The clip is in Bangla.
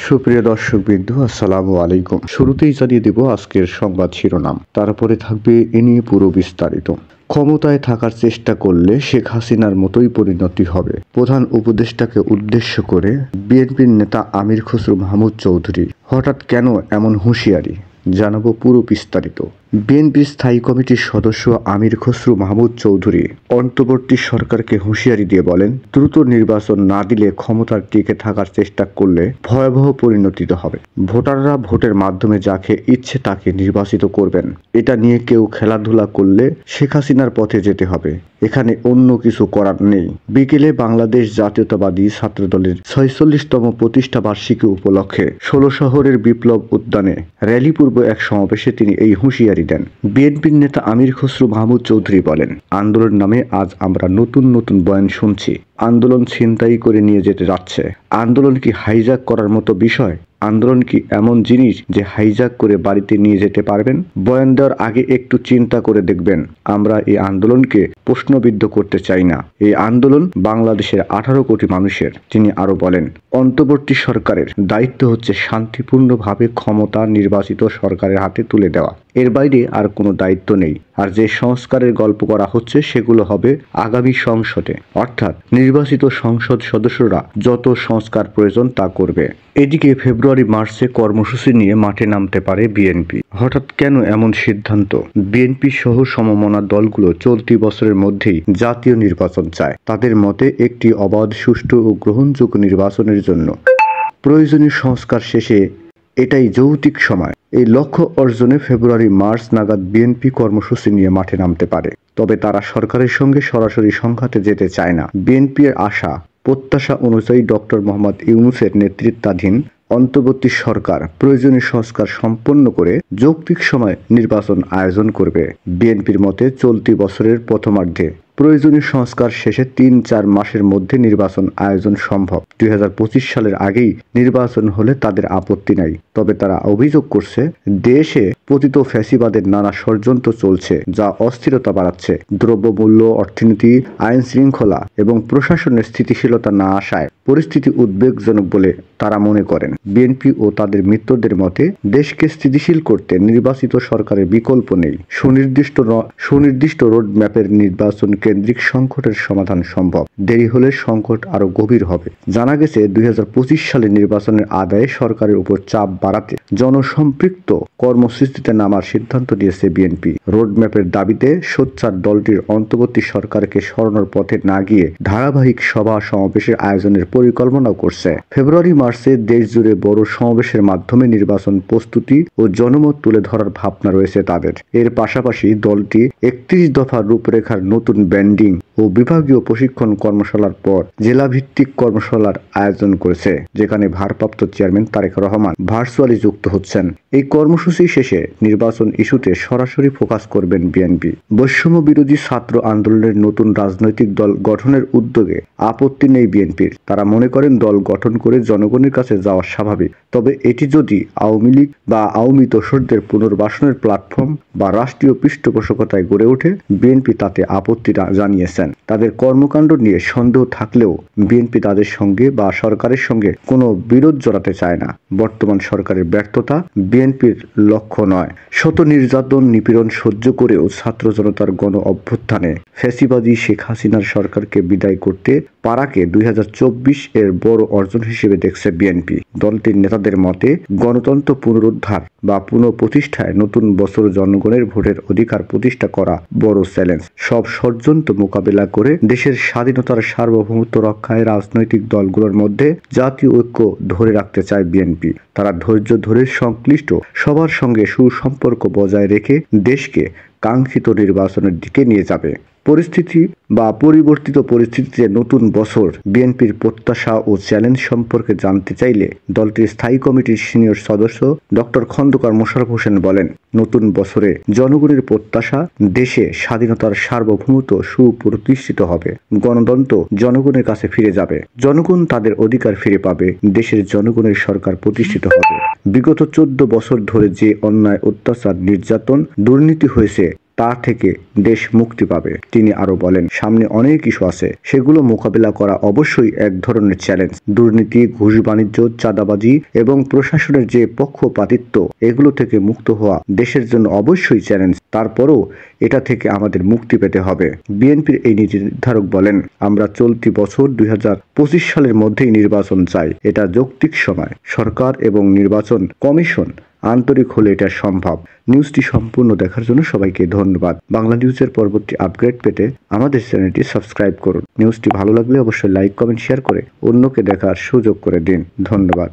সুপ্রিয় দর্শকবৃন্দ, আসসালামু আলাইকুম। শুরুতেই জানিয়ে দেব আজকের সংবাদ শিরোনাম, তারপরে থাকবে এ নিয়ে পুরো বিস্তারিত। ক্ষমতায় থাকার চেষ্টা করলে শেখ হাসিনার মতোই পরিণতি হবে, প্রধান উপদেষ্টাকে উদ্দেশ্য করে বিএনপির নেতা আমির খসরু মাহমুদ চৌধুরী। হঠাৎ কেন এমন হুঁশিয়ারি, জানাবো পুরো বিস্তারিত। বিএনপির স্থায়ী কমিটির সদস্য আমির খসরু মাহমুদ চৌধুরী অন্তর্বর্তী সরকারকে হুঁশিয়ারি দিয়ে বলেন, দ্রুত নির্বাচন না দিলে ক্ষমতার টিকে থাকার চেষ্টা করলে ভয়াবহ পরিণতি হবে। ভোটাররা ভোটের মাধ্যমে যাকে ইচ্ছে তাকে নির্বাচিত করবেন। এটা নিয়ে কেউ খেলাধুলা করলে শেখ হাসিনার পথে যেতে হবে, এখানে অন্য কিছু করার নেই। বিকেলে বাংলাদেশ জাতীয়তাবাদী ছাত্রদলের 46তম প্রতিষ্ঠা বার্ষিকী উপলক্ষে 16 শহরের বিপ্লব উদ্যানে র্যালি পূর্ব এক সমাবেশে তিনি এই হুঁশিয়ারি দেন। বিএনপির নেতা আমির খসরু মাহমুদ চৌধুরী বলেন, আন্দোলন নামে আজ আমরা নতুন নতুন বয়ান শুনছি। আন্দোলন ছিনতাই করে নিয়ে যেতে যাচ্ছে। আন্দোলন কি হাইজ্যাক করার মতো বিষয়? আন্দোলন কি এমন জিনিস যে হাইজ্যাক করে বাড়িতে নিয়ে যেতে পারবেন? বয়ান দেওয়ার আগে একটু চিন্তা করে দেখবেন। আমরা এই আন্দোলনকে প্রশ্নবিদ্ধ করতে চাই না। এই আন্দোলন বাংলাদেশের 18 কোটি মানুষের। তিনি আরো বলেন, অন্তর্বর্তী সরকারের দায়িত্ব হচ্ছে শান্তিপূর্ণভাবে ক্ষমতা নির্বাচিত সরকারের হাতে তুলে দেওয়া। এর বাইরে আর কোনো দায়িত্ব নেই। আর যে সংস্কারের গল্প করা হচ্ছে সেগুলো হবে আগামী সংসদে, অর্থাৎ নির্বাচিত সংসদ সদস্যরা যত সংস্কার প্রয়োজন তা করবে। এদিকে ফেব্রুয়ারি মার্চে কর্মসূচি নিয়ে মাঠে নামতে পারে বিএনপি। হঠাৎ কেন এমন সিদ্ধান্ত? বিএনপি সহ সমমনা দলগুলো চলতি বছরের মধ্যেই জাতীয় নির্বাচন চায়। তাদের মতে একটি অবাধ, সুষ্ঠু ও গ্রহণযোগ্য নির্বাচনের জন্য প্রয়োজনীয় সংস্কার শেষে এটাই যৌক্তিক সময়। এই লক্ষ্য অর্জনে ফেব্রুয়ারি মার্চ নাগাদ বিএনপি কর্মসূচি নিয়ে মাঠে নামতে পারে। তবে তারা সরকারের সঙ্গে সরাসরি সংঘাতে যেতে চায় না। বিএনপির আশা প্রত্যাশা অনুযায়ী ডক্টর মোহাম্মদ ইউনূসের নেতৃত্বাধীন অন্তর্বর্তী সরকার প্রয়োজনীয় সংস্কার সম্পন্ন করে যৌক্তিক সময় নির্বাচন আয়োজন করবে। বিএনপির মতে চলতি বছরের প্রথমার্ধে প্রয়োজনীয় সংস্কার শেষে 3-4 মাসের মধ্যে নির্বাচন আয়োজন সম্ভব। 2025 সালের আগেই নির্বাচন হলে তাদের আপত্তি নাই। তবে তারা অভিযোগ করছে, দেশে পতিত ফ্যাসিবাদের নানা ষড়যন্ত্র চলছে, যা অস্থিরতা বাড়াচ্ছে। দ্রব্যমূল্য, অর্থনীতি, আইন শৃঙ্খলা এবং প্রশাসনের স্থিতিশীলতা না আসায় পরিস্থিতি উদ্বেগজনক বলে তারা মনে করেন। বিএনপি ও তাদের মিত্রদের মতে দেশকে স্থিতিশীল করতে নির্বাচিত সরকারের বিকল্প নেই। সুনির্দিষ্ট রোডম্যাপের নির্বাচন কেন্দ্রিক সংকটের সমাধান সম্ভব। দেরি হলে সংকট আরো গভীর হবে। জানা গেছে 2025 সালে নির্বাচনের আদায়ে সরকারের উপর চাপ বাড়াতে জনসম্পৃক্ত কর্মসূচিতে নামার সিদ্ধান্ত নিয়েছে বিএনপি। রোডম্যাপের দাবিতে সোচ্চার দলটির অন্তর্বর্তী সরকারকে সরানোর পথে না গিয়ে ধারাবাহিক সভা সমাবেশের আয়োজনের পরিকল্পনাও করছে। ফেব্রুয়ারি মার্চে দেশ জুড়ে বড় সমাবেশের মাধ্যমে নির্বাচন প্রস্তুতি ও জনমত তুলে ধরার ভাবনা রয়েছে তাদের। এর পাশাপাশি দলটি 31 দফা রূপরেখার নতুন ব্যান্ডিং ও বিভাগীয় প্রশিক্ষণ কর্মশালার পর জেলাভিত্তিক কর্মশালার আয়োজন করেছে, যেখানে ভারপ্রাপ্ত চেয়ারম্যান তারেক রহমান ভার্চুয়ালি যুক্ত হচ্ছেন। এই কর্মসূচি শেষে নির্বাচন ইস্যুতে সরাসরি ফোকাস করবেন বিএনপি। বৈষম্য বিরোধী ছাত্র আন্দোলনের নতুন রাজনৈতিক দল গঠনের উদ্যোগে আপত্তি নেই বিএনপির। তারা মনে করেন দল গঠন করে জনগণের কাছে যাওয়া স্বাভাবিক। তবে এটি যদি আওয়ামী লীগ বা আওয়ামী দোসরদের পুনর্বাসনের প্ল্যাটফর্ম বা রাষ্ট্রীয় পৃষ্ঠপোষকতায় গড়ে ওঠে, বিএনপি তাতে আপত্তি জানিয়েছেন। তাদের কর্মকাণ্ড নিয়ে সন্দেহ থাকলেও বিএনপি তাদের সঙ্গে বা সরকারের সঙ্গে কোনো বিরোধ জড়াতে চায় না। বর্তমান সরকারের ব্যর্থতা বিএনপির লক্ষ্য নয়। শত নির্যাতন নিপীড়ন সহ্য করেও ছাত্র জনতার গণ অভ্যুত্থানে ফ্যাসিবাদী শেখ হাসিনার সরকারকে বিদায় করতে পারাকে 2024 এর বড় অর্জন হিসেবে দেখছে বিএনপি। দলটির নেতাদের মতে গণতন্ত্র পুনরুদ্ধার বা পুনঃপ্রতিষ্ঠায় নতুন বছর জনগণের ভোটের অধিকার প্রতিষ্ঠা করা বড় চ্যালেঞ্জ। সব ষড়যন্ত্র মোকাবেলা করে দেশের স্বাধীনতার সার্বভৌমত্ব রক্ষায় রাজনৈতিক দলগুলোর মধ্যে জাতীয় ঐক্য ধরে রাখতে চায় বিএনপি। তারা ধৈর্য ধরে সংশ্লিষ্ট সবার সঙ্গে সুসম্পর্ক বজায় রেখে দেশকে কাঙ্ক্ষিত নির্বাচনের দিকে নিয়ে যাবে। পরিবর্তিত পরিস্থিতিতে নতুন বছর বিএনপির প্রত্যাশা ও চ্যালেঞ্জ সম্পর্কে জানতে চাইলে দলটির স্থায়ী কমিটির সিনিয়র সদস্য ডক্টর খন্দকার মোশাররফ হোসেন বলেন, নতুন বছরে জনগণের প্রত্যাশা দেশে স্বাধীনতার সার্বভৌমত্ব সুপ্রতিষ্ঠিত হবে, গণতন্ত্র জনগণের কাছে ফিরে যাবে, জনগণ তাদের অধিকার ফিরে পাবে, দেশের জনগণের সরকার প্রতিষ্ঠিত হবে। বিগত 14 বছর ধরে যে অন্যায়, অত্যাচার, নির্যাতন, দুর্নীতি হয়েছে তা থেকে দেশ মুক্তি পাবে। তিনি আরো বলেন, সামনে অনেক ইস্যু আছে, সেগুলো মোকাবেলা করা অবশ্যই এক ধরনের চ্যালেঞ্জ। দুর্নীতি, ঘুষ বাণিজ্য, চাঁদাবাজি এবং প্রশাসনের যে পক্ষপাতিত্ব, এগুলো থেকে মুক্ত হওয়া দেশের জন্য অবশ্যই চ্যালেঞ্জ। তারপরও এটা থেকে আমাদের মুক্তি পেতে হবে। বিএনপির এই নীতি নির্ধারক বলেন, আমরা চলতি বছর 2025 সালের মধ্যেই নির্বাচন চাই। এটা যৌক্তিক সময়। সরকার এবং নির্বাচন কমিশন আন্তরিক হলে এটা সম্ভব। নিউজটি সম্পূর্ণ দেখার জন্য সবাইকে ধন্যবাদ। বাংলা নিউজের পরবর্তী আপডেট পেতে আমাদের চ্যানেলটি সাবস্ক্রাইব করুন। নিউজটি ভালো লাগলে অবশ্যই লাইক, কমেন্ট, শেয়ার করে অন্যকে দেখার সুযোগ করে দিন। ধন্যবাদ।